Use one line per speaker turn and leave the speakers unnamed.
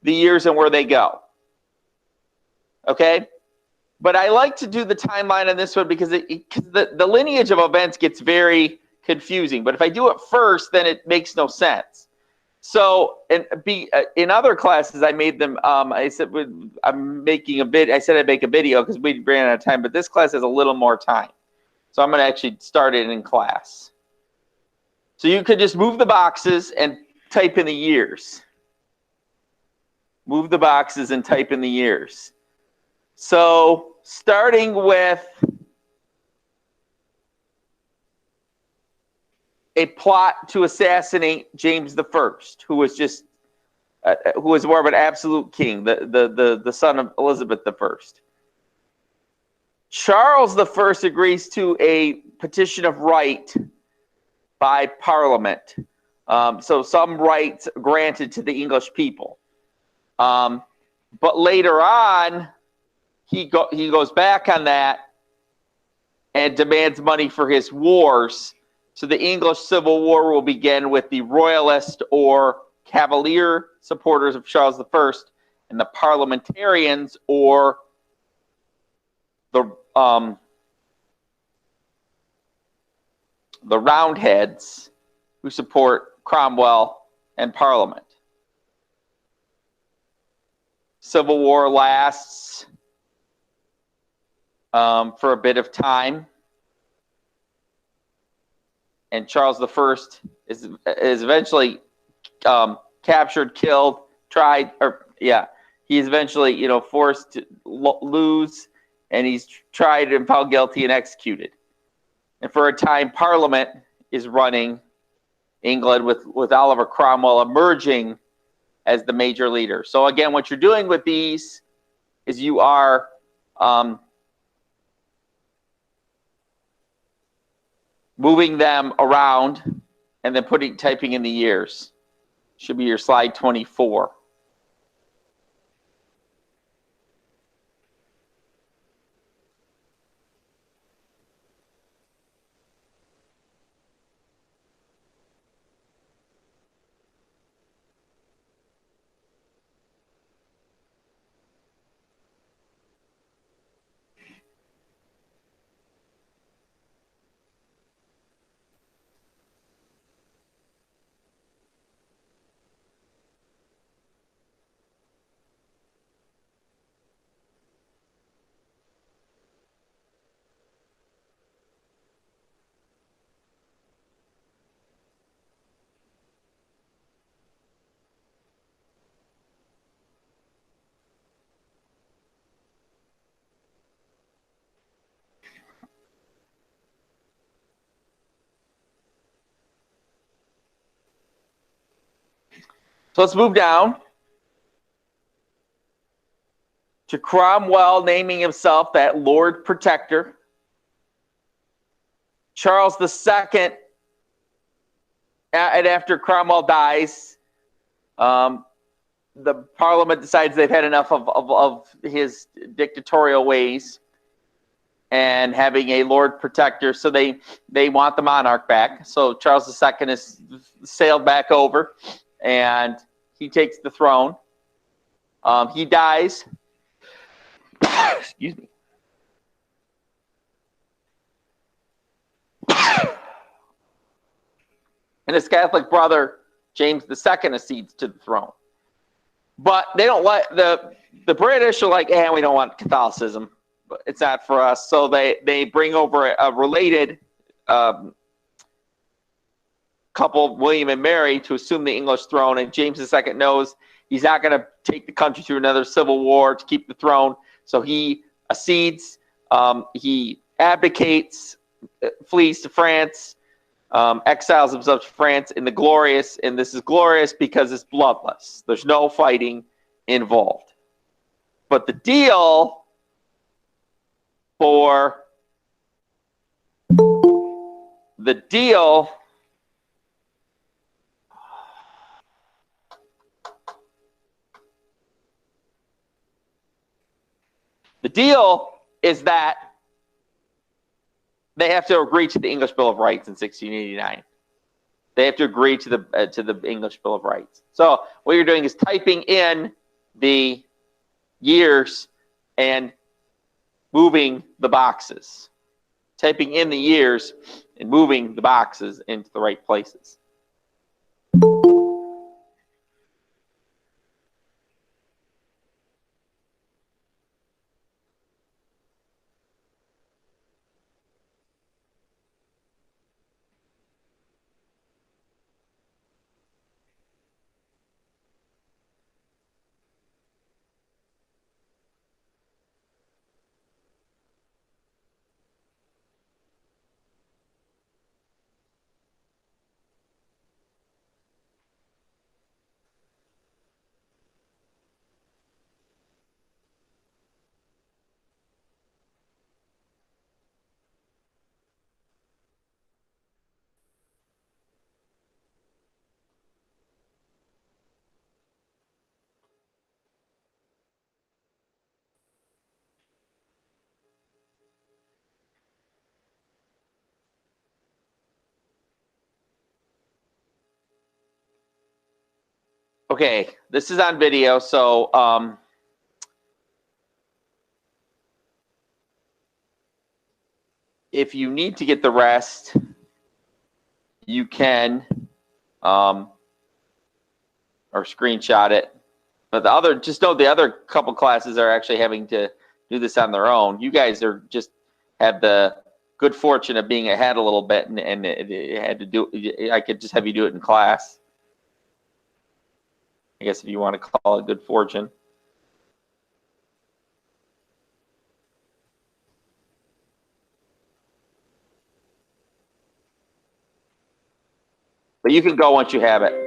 the years and where they go. Okay? But I like to do the timeline on this one because the lineage of events gets very confusing. But if I do it first, then it makes no sense. So in other classes, I made them. I said I'm making a bit. I said I'd make a video because we ran out of time. But this class has a little more time, so I'm going to actually start it in class. So you could just move the boxes and type in the years. Move the boxes and type in the years. So starting with a plot to assassinate James I, who was just who was more of an absolute king, the son of Elizabeth I. Charles I agrees to a petition of right by Parliament. So some rights granted to the English people. But later on, he goes back on that and demands money for his wars. So the English Civil War will begin with the Royalist or Cavalier supporters of Charles I and the Parliamentarians or the Roundheads who support Cromwell and Parliament. Civil War lasts for a bit of time, and Charles I is eventually captured, killed, tried, he's eventually forced to lose, and he's tried and found guilty and executed. And for a time, Parliament is running England with Oliver Cromwell emerging as the major leader. So again, what you're doing with these is you are moving them around and then typing in the years. Should be your slide 24. So let's move down to Cromwell naming himself that Lord Protector. Charles II, and after Cromwell dies, the Parliament decides they've had enough of his dictatorial ways and having a Lord Protector, so they want the monarch back. So Charles II is sailed back over, and he takes the throne. He dies. Excuse me. And his Catholic brother, James II, accedes to the throne. But they don't let the British are like, we don't want Catholicism. It's not for us. So they bring over a related couple, William and Mary, to assume the English throne. And James II knows he's not going to take the country through another civil war to keep the throne. So he accedes. He abdicates, flees to France, exiles himself to France in the glorious. And this is glorious because it's bloodless. There's no fighting involved. But the deal for the deal is that they have to agree to the English Bill of Rights in 1689. They have to agree to the English Bill of Rights. So what you're doing is typing in the years and moving the boxes. Typing in the years and moving the boxes into the right places. Okay, this is on video, so if you need to get the rest, you can or screenshot it. But the other, just know the other couple classes are actually having to do this on their own. You guys are just have the good fortune of being ahead a little bit, and it had to do. I could just have you do it in class. I guess if you want to call it good fortune. But you can go once you have it.